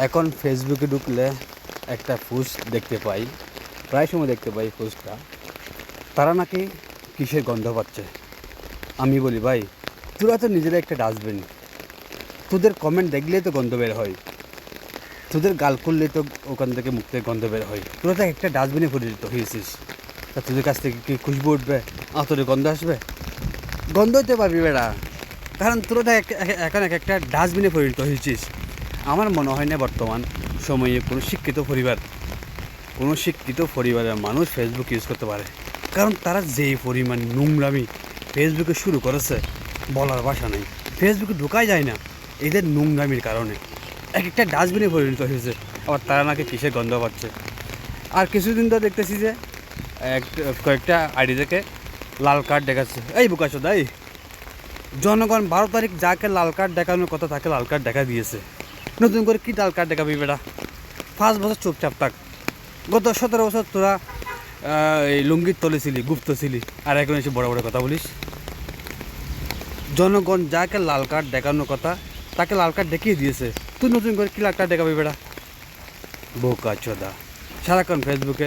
এখন ফেসবুকে ঢুকলে একটা পোস্ট দেখতে পাই, প্রায় সময় দেখতে পাই পোস্টটা, তারা নাকি কিসের গন্ধ পাচ্ছে। আমি বলি ভাই, তোরা তো নিজেরা একটা ডাস্টবিন, তোদের কমেন্ট দেখলেই তো গন্ধ বের হয়, তোদের গাল করলেই তো ওখান থেকে মুখ থেকে গন্ধ বের হয়। তোরা তো একটা ডাস্টবিনে পরিণত হয়েছিস, তা তোদের কাছ থেকে কি খুশবু উঠবে? তোদের গন্ধ আসবে? গন্ধ হইতে পারবি বেড়া, কারণ তোরা তো এখন একটা ডাস্টবিনে পরিণত হয়েছিস। আমার মনে হয় না বর্তমান সময়ে কোনো শিক্ষিত পরিবারের মানুষ ফেসবুক ইউজ করতে পারে, কারণ তারা যেই পরিমাণ নোংরামি ফেসবুকে শুরু করেছে বলার ভাষা নেই। ফেসবুকে ঢোকাই যায় না এদের নোংরামির কারণে, একটা ডাস্টবিনে পরিণত হয়েছে। আবার তারা নাকি কিসের গন্ধ পাচ্ছে। আর কিছুদিন তো দেখতেছি যে কয়েকটা আইডি থেকে লাল কার্ড দেখাচ্ছে। এই বুকাচোদা, এই জনগণ 12 তারিখ যাকে লাল কার্ড দেখানোর কথা তাকে লাল কার্ড দেখা দিয়েছে, নতুন করে কী লাল কার্ড দেখাবি বেটা? 5 বছর চুপচাপ থাক। গত 17 বছর তোরা এই লুঙ্গির তলে ছিলি, গুপ্ত ছিলি, আর এখন এসে বড় বড় কথা বলিস। জনগণ যাকে লাল কার্ড দেখানোর কথা তাকে লাল কার্ড দেখিয়ে দিয়েছে, তুই নতুন করে কী লাল কার্ড দেখাবি বেটা? বোকাচোদা, সারাক্ষণ ফেসবুকে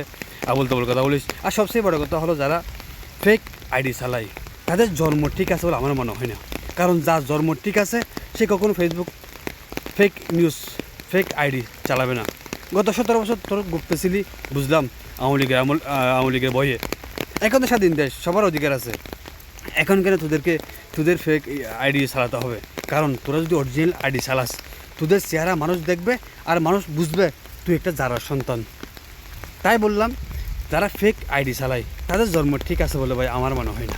আবল তাবল কথা বলিস। আর সবচেয়ে বড় কথা হলো, যারা ফেক আইডি চালায় তাদের জন্ম ঠিক আছে বলে আমার মনে হয় না, কারণ যার জন্ম ঠিক আছে সে কখনো Facebook fake news fake ID চালাবে না। গত 17 বছর তোর গুপ্ত ছিলি, বুঝলাম, আওয়ামী লীগের বইয়ে। এখন তো স্বাধীন দেশ, সবার অধিকার আছে। এখন কেন তোদের ফেক আইডি চালাতে হবে? কারণ তোরা যদি অরিজিনাল আইডি চালাস, তোদের চেহারা মানুষ দেখবে আর মানুষ বুঝবে তুই একটা জারার সন্তান। তাই বললাম, যারা ফেক আইডি চালায় তাদের জন্ম ঠিক আছে বলে ভাই আমার মনে হয় না।